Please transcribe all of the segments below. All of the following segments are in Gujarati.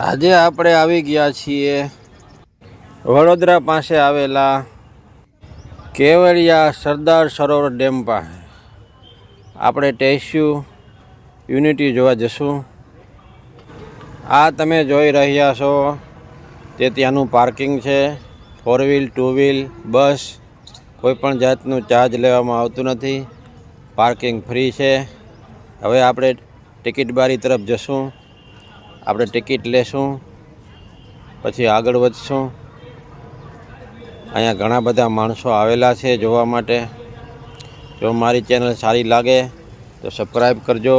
આજે આપણે આવી ગયા છીએ વડોદરા પાસે આવેલા કેવડિયા સરદાર સરોવર ડેમ પાસે. આપણે સ્ટેચ્યુ યુનિટી જોવા જશું. આ તમે જોઈ રહ્યા છો તે ત્યાંનું પાર્કિંગ છે. 4 વ્હીલ 2 વ્હીલ બસ કોઈપણ જાતનું ચાર્જ લેવામાં આવતું નથી. પાર્કિંગ ફ્રી છે. હવે આપણે ટિકિટ બારી તરફ જશું. આપણે ટિકિટ લેશું, પછી આગળ વધશું. અહીંયા ઘણા બધા માણસો આવેલા છે જોવા માટે. જો મારી ચેનલ સારી લાગે તો સબસ્ક્રાઈબ કરજો.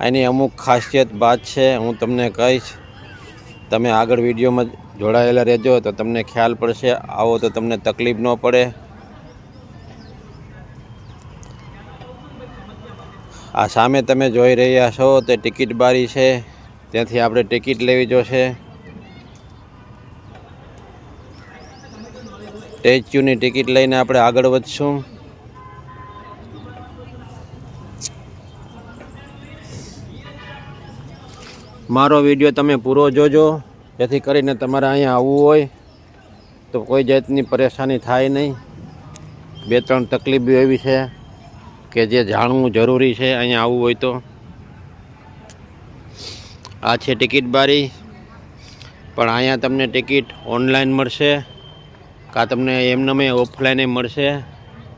આની અમુક ખાસિયત વાત છે, હું તમને કહીશ. તમે આગળ વિડીયોમાં જોડાયેલા રહેજો તો તમને ખ્યાલ પડશે. આવો તો તમને તકલીફ ન પડે. આ સામે તમે જોઈ રહ્યા છો તે ટિકિટ બારી છે. ત્યાંથી આપણે ટિકિટ લેવી જોશે. સ્ટેચ્યુની ટિકિટ લઈને આપણે આગળ વધશું. મારો વિડીયો તમે પૂરો જોજો, જેથી કરીને તમારે અહીંયા આવવું હોય તો કોઈ જાતની પરેશાની થાય નહીં. 2-3 તકલીફ એવી છે કે જે જાણવું જરૂરી છે અહીંયા આવવું હોય તો. આ છે ટિકિટ બારી. પણ અહીંયા તમને ટિકિટ ઓનલાઈન મળશે, કાં તમને એમને ઓફલાઈને મળશે.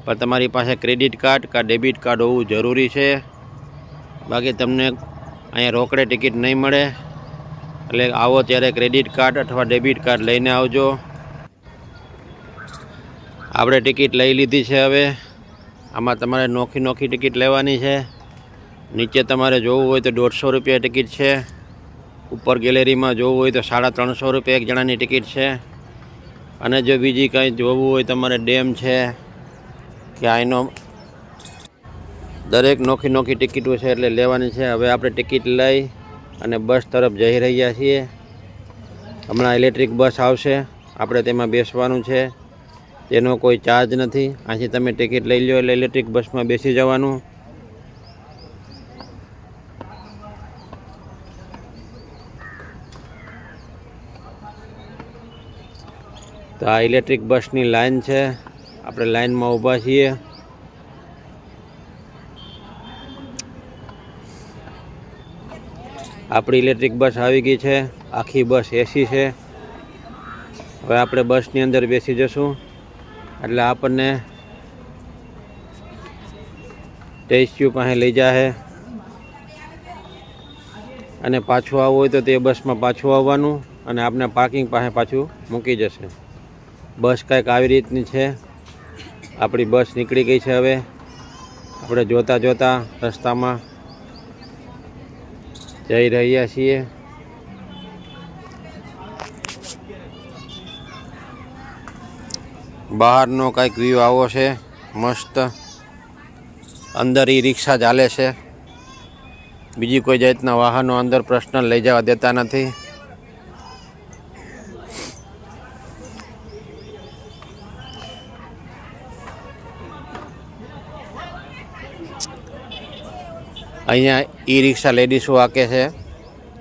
પણ તમારી પાસે ક્રેડિટ કાર્ડ કાં ડેબિટ કાર્ડ હોવું જરૂરી છે. બાકી તમને અહીંયા રોકડે ટિકિટ નહીં મળે. એટલે આવો ત્યારે ક્રેડિટ કાર્ડ અથવા ડેબિટ કાર્ડ લઈને આવજો. આપણે ટિકિટ લઈ લીધી છે. હવે આમાં તમારે નોખી ટિકિટ લેવાની છે. નીચે તમારે જોવું હોય તો 150 રૂપિયા ટિકિટ છે. ઉપર ગેલેરીમાં જોવું હોય તો 350 રૂપિયા એક જણાની ટિકિટ છે. અને જો બીજી કંઈ જોવું હોય તમારે ડેમ છે કે અહીંનો દરેક નોખી ટિકિટો છે એટલે લેવાની છે. હવે આપણે ટિકિટ લઈ અને બસ તરફ જઈ રહ્યા છીએ. હમણાં ઇલેક્ટ્રિક બસ આવશે, આપણે તેમાં બેસવાનું છે. તેનો કોઈ ચાર્જ નથી. અહીંથી તમે ટિકિટ લઈ લો એટલે ઇલેક્ટ્રિક બસમાં બેસી જવાનું. તો આ ઇલેક્ટ્રિક બસની લાઈન છે. આપણે લાઈનમાં ઊભા છીએ. આપણી ઇલેક્ટ્રિક બસ આવી ગઈ છે. આખી બસ એસી છે. હવે આપણે બસની અંદર બેસી જશું એટલે આપણને સ્ટેચ્યુ પાસે લઈ જાય. અને પાછું આવવું હોય તો તે બસમાં પાછું આવવાનું અને આપણે પાર્કિંગ પાસે પાછું મૂકી જશે. બસ કંઈક આવી રીતની છે. આપણી બસ નીકળી ગઈ છે. હવે આપણે જોતા રસ્તામાં જઈ રહ્યા છીએ. બહારનો કંઈક વ્યૂ આવો છે મસ્ત. અંદર ઈ રિક્ષા ચાલે છે. બીજી કોઈ જાતના વાહનો અંદર પર્સનલ લઈ જવા દેતા નથી. અહીંયા ઈ રિક્ષા લેડીસો હાકે છે.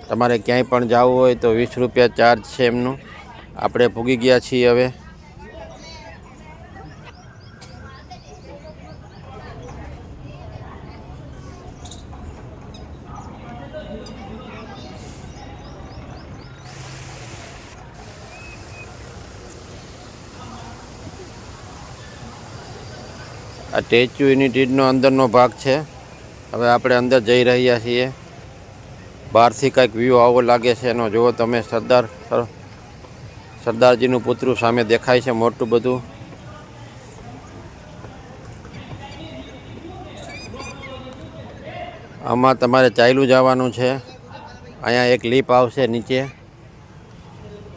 તમારે ક્યાંય પણ જવું હોય તો 20 રૂપિયા ચાર્જ છે એમનું. આપણે પૂગી ગયા છીએ. હવે આ સ્ટેચ્યુ યુનિટીનો અંદરનો ભાગ છે. હવે આપણે અંદર જઈ રહ્યા છીએ. બહારથી કંઈક વ્યૂ આવો લાગે છે એનો જુઓ તમે. સરદારજીનું પુતળું સામે દેખાય છે મોટું બધું. આમાં તમારે ચાલ્યું જવાનું છે. અહીંયા એક લીપ આવશે નીચે.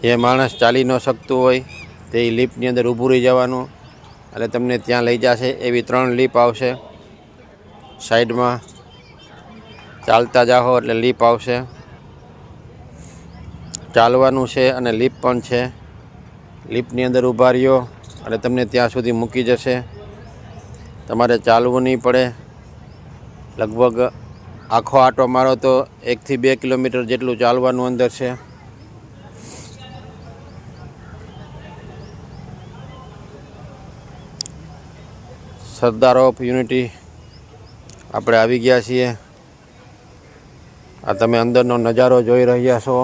જે માણસ ચાલી ન શકતું હોય તે લીપની અંદર ઊભું રહી જવાનું એટલે તમને ત્યાં લઈ જશે. એવી 3 લીપ આવશે. સાઈડમાં ચાલતા જાઓ એટલે લીપ આવશે. ચાલવાનું છે અને લીપ પણ છે. લીપની અંદર ઊભા રહ્યો એટલે તમને ત્યાં સુધી મૂકી જશે. તમારે ચાલવું નહીં પડે. લગભગ આખો આટો મારો તો 1 થી 2 કિલોમીટર જેટલું ચાલવાનું અંદર છે. સરદાર ઓફ યુનિટી આપણે આવી ગયા છીએ. આ તમે અંદરનો નજારો જોઈ રહ્યા છો.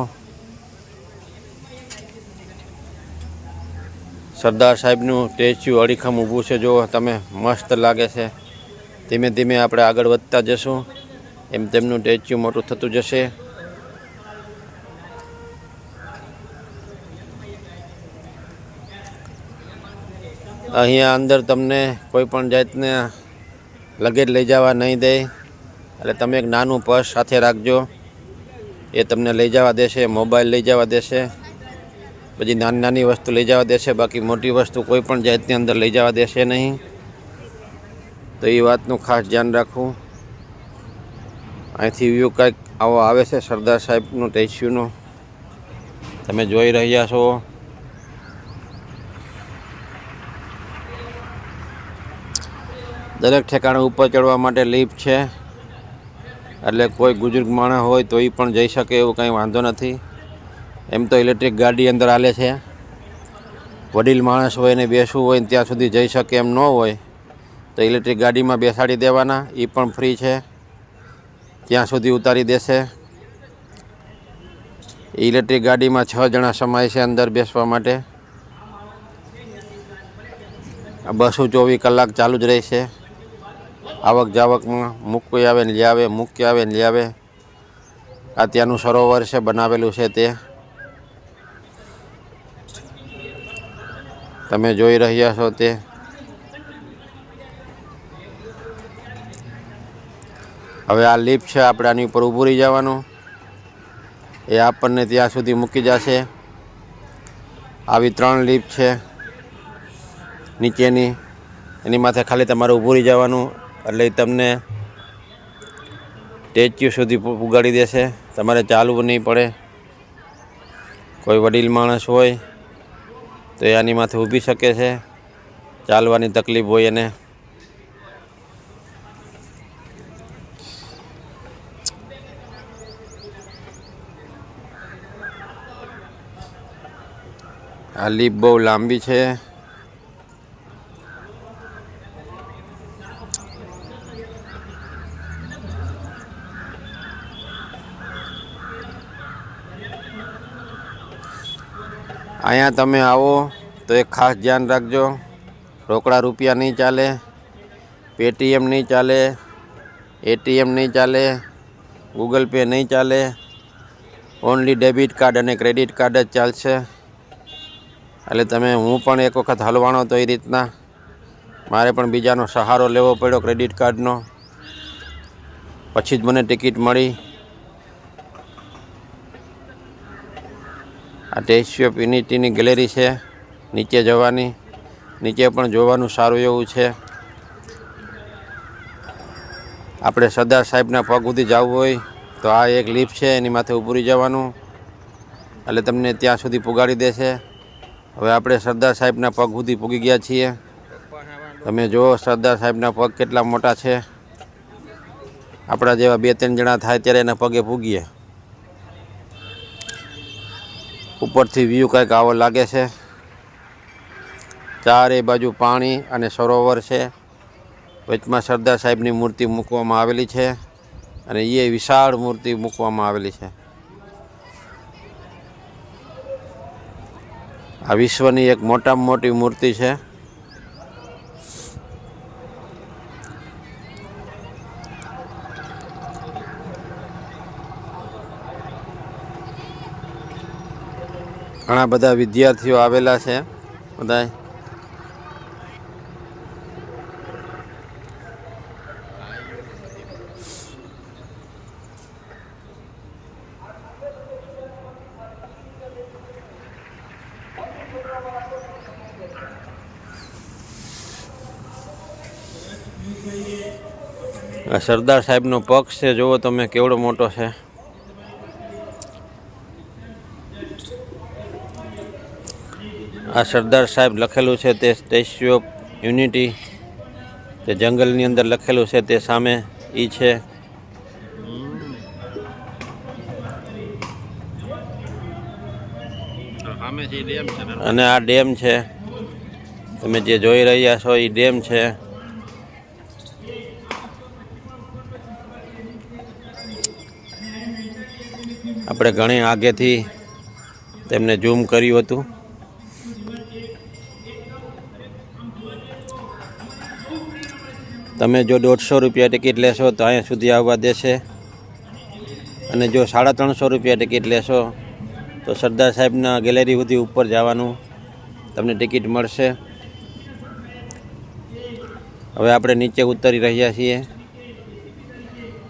સરદાર સાહેબનું સ્ટેચ્યુ અડીખમ ઊભું છે. જો તમે મસ્ત લાગે છે. ધીમે ધીમે આપણે આગળ વધતા જશું એમ તેમનું સ્ટેચ્યુ મોટું થતું જશે. અહીંયા અંદર તમને કોઈ પણ જાતના લગેજ લઈ જવા નહીં દે, એટલે તમે એક નાનું પર્સ સાથે રાખજો, એ તમને લઈ જવા દેશે. મોબાઈલ લઈ જવા દેશે, પછી નાની નાની વસ્તુ લઈ જવા દેશે, બાકી મોટી વસ્તુ કોઈ પણ જાતની અંદર લઈ જવા દેશે નહીં. તો એ વાતનું ખાસ ધ્યાન રાખવું. અહીંથી વ્યૂ કંઈક આવો આવે છે સરદાર સાહેબનું સ્ટેચ્યુનો, તમે જોઈ રહ્યા છો. દરેક ઠેકાણે ઉપર ચડવા માટે લિફ્ટ છે, એટલે કોઈ બુજુર્ગ માણસ હોય તો એ પણ જઈ શકે, એવું કંઈ વાંધો નથી. એમ તો ઇલેક્ટ્રિક ગાડી અંદર હાલે છે. વડીલ માણસ હોય ને બેસવું હોય ને ત્યાં સુધી જઈ શકે એમ ન હોય તો ઇલેક્ટ્રિક ગાડીમાં બેસાડી દેવાના, એ પણ ફ્રી છે, ત્યાં સુધી ઉતારી દેશે. ઇલેક્ટ્રિક ગાડીમાં 6 જણા સમાય છે અંદર બેસવા માટે. આ બસો 24 કલાક ચાલુ જ રહેશે. આવક જાવકમાં મૂકવી આવે ને લઈ આવે, મૂકી આવે ને લઈ આવે. આ ત્યાંનું સરોવર છે, બનાવેલું છે તે તમે જોઈ રહ્યા છો. તે હવે આ લિફ્ટ છે, આપણે આની ઉપર ઊભું રહી જવાનું, એ આપણને ત્યાં સુધી મૂકી જશે. આવી 3 લિફ્ટ છે નીચેની, એની માથે ખાલી તમારે ઊભું રહી જવાનું, એટલે તમને સ્ટેચ્યુ સુધી પુગાડી દેશે. તમારે ચાલવું નહીં પડે. કોઈ વડીલ માણસ હોય તો એ આની માથે ઊભી શકે છે, ચાલવાની તકલીફ હોય એને. આ લિફ્ટ બહુ લાંબી છે. અહીંયા તમે આવો તો એક ખાસ ધ્યાન રાખજો, રોકડા રૂપિયા નહીં ચાલે, પેટીએમ નહીં ચાલે, એટીએમ નહીં ચાલે, ગૂગલ પે નહીં ચાલે. ઓનલી ડેબિટ કાર્ડ અને ક્રેડિટ કાર્ડ જ ચાલશે. એટલે તમે, હું પણ એક વખત હલવાણો તો એ રીતના, મારે પણ બીજાનો સહારો લેવો પડ્યો ક્રેડિટ કાર્ડનો, પછી જ મને ટિકિટ મળી. આ સ્ટેચ્યુ ઓફ યુનિટીની ગેલેરી છે, નીચે જવાની. નીચે પણ જોવાનું સારું એવું છે. આપણે સરદાર સાહેબના પગ સુધી જવું હોય તો આ એક લિફ્ટ છે, એની માથે ઊભું રહી જવાનું, એટલે તમને ત્યાં સુધી પુગાડી દેશે. હવે આપણે સરદાર સાહેબના પગ સુધી પૂગી ગયા છીએ. તમે જુઓ સરદાર સાહેબના પગ કેટલા મોટા છે. આપણા જેવા 2-3 જણા થાય ત્યારે એના પગે પૂગીએ. ઉપરથી વ્યૂ કંઈક આવો લાગે છે. ચારે બાજુ પાણી અને સરોવર છે. વચમાં સરદાર સાહેબની મૂર્તિ મૂકવામાં આવેલી છે, અને એ વિશાળ મૂર્તિ મૂકવામાં આવેલી છે. આ વિશ્વની એક મોટામાં મોટી મૂર્તિ છે. ઘણા બધા વિદ્યાર્થીઓ આવેલા છે. બધાય આ સરદાર સાહેબનો પક્ષ છે, જુઓ તમે કેવડો મોટો છે. આ સરદાર સાહેબ લખેલું છે તે સ્ટેચ્યુ ઓફ યુનિટી, તે જંગલની અંદર લખેલું છે તે સામે એ છે. અને આ ડેમ છે, તમે જે જોઈ રહ્યા છો એ ડેમ છે. આપણે ઘણી આગેથી તેમને ઝૂમ કર્યું હતું. તમે જો 150 રૂપિયા ટિકિટ લેશો તો અહીંયા સુધી આવવા દેશે, અને જો 350 રૂપિયા ટિકિટ લેશો તો સરદાર સાહેબના ગેલેરી સુધી ઉપર જવાનું તમને ટિકિટ મળશે. હવે આપણે નીચે ઉતરી રહ્યા છીએ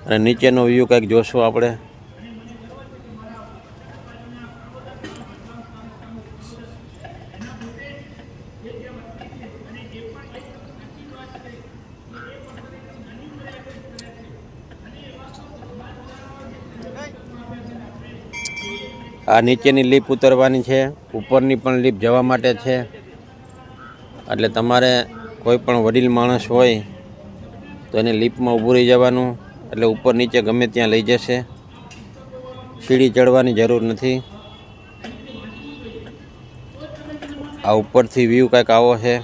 અને નીચેનો વ્યૂ કંઈક જોશું આપણે. આ નીચેની લીપ ઉતરવાની છે, ઉપરની પણ લીપ જવા માટે છે. એટલે તમારે કોઈ પણ વડીલ માણસ હોય તો એને લીપમાં ઊભું રહી જવાનું, એટલે ઉપર નીચે ગમે ત્યાં લઈ જશે. સીડી ચડવાની જરૂર નથી. આ ઉપરથી વ્યૂ કંઈક આવો છે.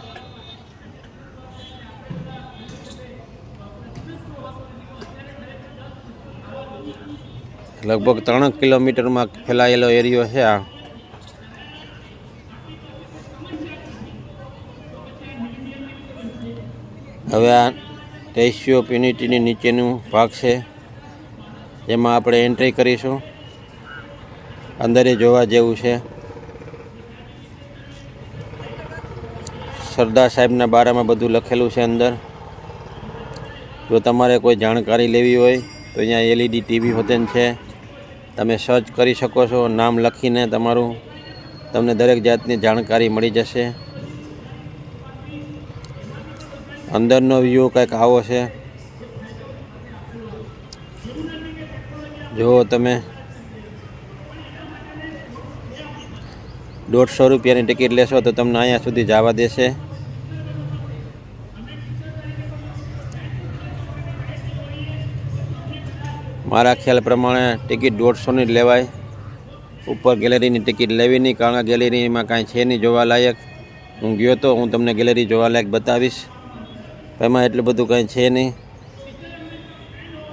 લગભગ 3 કિલોમીટરમાં ફેલાયેલો એરિયો છે આ. હવે આ સ્ટેચ્યુ ઓફ યુનિટીની નીચેનું ભાગ છે, જેમાં આપણે એન્ટ્રી કરીશું. અંદરે જોવા જેવું છે. સરદાર સાહેબના બારામાં બધું લખેલું છે અંદર. જો તમારે કોઈ જાણકારી લેવી હોય તો અહીંયા LED ટીવી હોતન છે, તમે સર્ચ કરી શકો છો. નામ લખીને તમારું તમને દરેક જાતની જાણકારી મળી જશે. અંદરનો વ્યૂ કંઈક આવો છે. જો તમે 150 રૂપિયાની ટિકિટ લેશો તો તમને અહીંયા સુધી જવા દેશે. મારા ખ્યાલ પ્રમાણે ટિકિટ 150ની જ લેવાય. ઉપર ગેલેરીની ટિકિટ લેવી નહીં, કારણ કે ગેલેરીમાં કાંઈ છે નહીં જોવાલાયક. હું ગયો તો, હું તમને ગેલેરી જોવાલાયક બતાવીશ. એમાં એટલું બધું કાંઈ છે નહીં.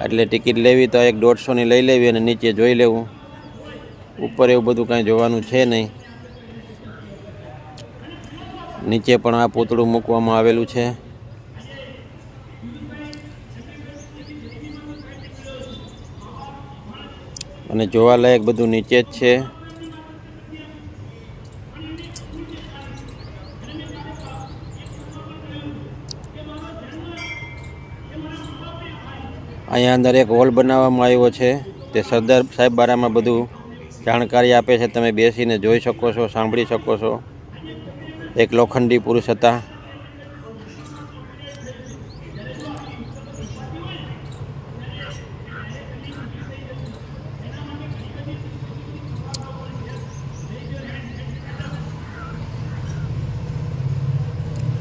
એટલે ટિકિટ લેવી તો 150ની લઈ લેવી અને નીચે જોઈ લેવું. ઉપર એવું બધું કાંઈ જોવાનું છે નહીં. નીચે પણ આ પૂતળું મૂકવામાં આવેલું છે. અને જોવાલાયક બધું નીચે જ છે. અહીંયા અંદર એક હોલ બનાવવામાં આવ્યો છે, તે સરદાર સાહેબ બારામાં બધું જાણકારી આપે છે. તમે બેસીને જોઈ શકો છો, સાંભળી શકો છો. એક લોખંડી પુરુષ હતા.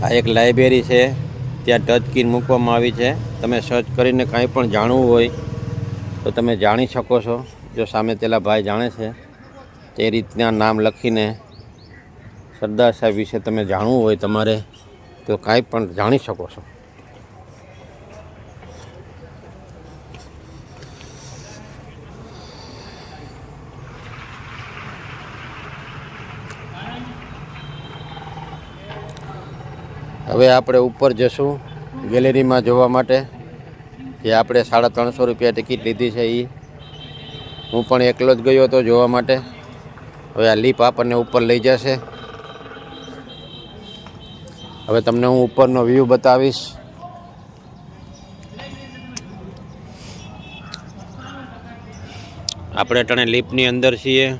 આ એક લાઇબ્રેરી છે, ત્યાં ટચ કી મૂકવામાં આવી છે. તમે સર્ચ કરીને કાંઈ પણ જાણવું હોય તો તમે જાણી શકો છો. જો સામે પેલા ભાઈ જાણે છે તે રીતના નામ લખીને સરદાર સાહેબ વિશે તમે જાણવું હોય તમારે તો કાંઈ પણ જાણી શકો છો. હવે આપણે ઉપર જશું ગેલેરીમાં જોવા માટે, જે આપણે 350 રૂપિયા ટિકિટ લીધી છે એ. હું પણ એકલો જ ગયો હતો જોવા માટે. હવે આ લીપ આપણને ઉપર લઈ જશે. હવે તમને હું ઉપરનો વ્યૂ બતાવીશ. આપણે અટાણે લીપની અંદર છીએ.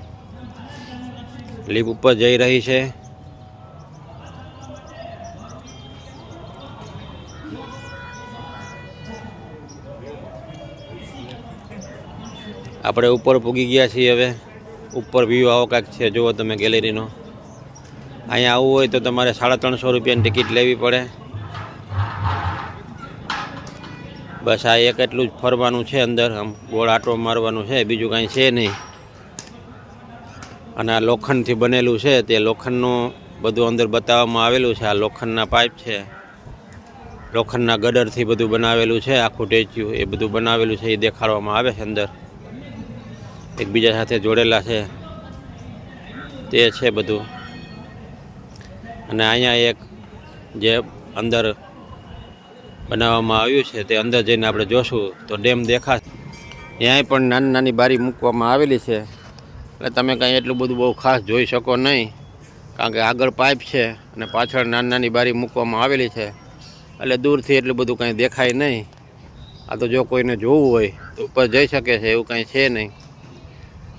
લીપ ઉપર જઈ રહી છે. આપણે ઉપર પૂગી ગયા છીએ. હવે ઉપર વ્યૂ આવો કાંઈક છે, જુઓ તમે ગેલેરીનો. અહીંયા આવવું હોય તો તમારે 350 રૂપિયાની ટિકિટ લેવી પડે. બસ આ એક એટલું જ ફરવાનું છે અંદર, આમ ગોળ આંટો મારવાનું છે, બીજું કાંઈ છે નહીં. અને આ લોખંડથી બનેલું છે, તે લોખંડનું બધું અંદર બતાવવામાં આવેલું છે. આ લોખંડના પાઇપ છે, લોખંડના ગડરથી બધું બનાવેલું છે. આખું ટેચ્યુ એ બધું બનાવેલું છે, એ દેખાડવામાં આવે છે. અંદર એકબીજા સાથે જોડેલા છે તે છે બધું. અને અહીંયા એક જે અંદર બનાવવામાં આવ્યું છે તે અંદર જઈને આપણે જોશું તો ડેમ દેખાશે. ત્યાંય પણ નાની નાની બારી મૂકવામાં આવેલી છે, એટલે તમે કાંઈ એટલું બધું બહુ ખાસ જોઈ શકો નહીં, કારણ કે આગળ પાઇપ છે અને પાછળ નાની નાની બારી મૂકવામાં આવેલી છે, એટલે દૂરથી એટલું બધું કાંઈ દેખાય નહીં. આ તો જો કોઈને જોવું હોય તો ઉપર જઈ શકે છે, એવું કાંઈ છે નહીં.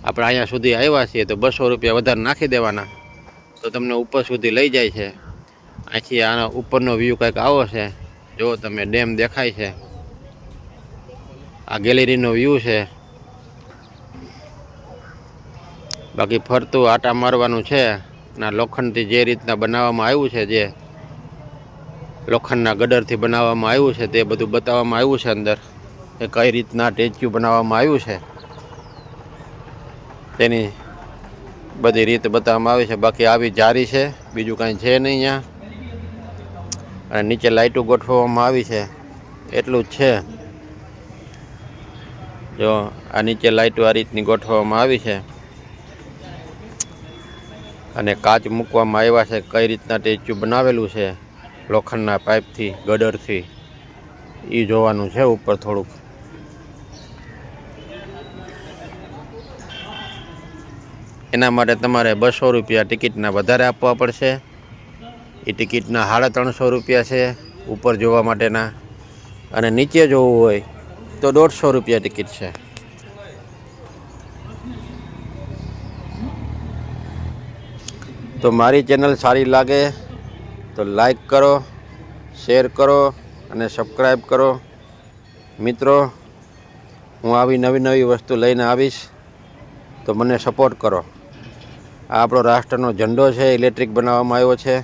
આપણે અહીંયા સુધી આવ્યા છીએ તો 200 રૂપિયા વધારે નાખી દેવાના તો તમને ઉપર સુધી લઈ જાય છે. અહીંથી આનો ઉપરનો વ્યૂ કંઈક આવો છે. જો તમે ડેમ દેખાય છે, આ ગેલેરીનો વ્યૂ છે. બાકી ફરતું આટા મારવાનું છે. અને લોખંડથી જે રીતના બનાવવામાં આવ્યું છે, જે લોખંડના ગડરથી બનાવવામાં આવ્યું છે, તે બધું બતાવવામાં આવ્યું છે અંદર. એ કઈ રીતના ટેચ્યુ બનાવવામાં આવ્યું છે તેની બધી રીત બતાવવામાં આવી છે. બાકી આવી જારી છે, બીજું કાંઈ છે નહીં અહીંયા. અને નીચે લાઇટો ગોઠવવામાં આવી છે, એટલું જ છે. જો આ નીચે લાઇટો આ રીતની ગોઠવવામાં આવી છે અને કાચ મૂકવામાં આવ્યા છે. કઈ રીતના ટેચ્યુ બનાવેલું છે લોખંડના પાઇપથી, ગડરથી, એ જોવાનું છે ઉપર થોડુંક. એના માટે તમારે 200 રૂપિયા ટિકિટના વધારે આપવા પડશે. એ ટિકિટના 350 રૂપિયા છે ઉપર જોવા માટેના, અને નીચે જોવું હોય તો 150 રૂપિયા ટિકિટ છે. તો મારી ચેનલ સારી લાગે તો લાઈક કરો, શેર કરો અને સબસ્ક્રાઈબ કરો. મિત્રો, હું આવી નવી નવી વસ્તુ લઈને આવીશ તો મને સપોર્ટ કરો. આ આપણો રાષ્ટ્રનો ઝંડો છે, ઇલેક્ટ્રિક બનાવવામાં આવ્યો છે.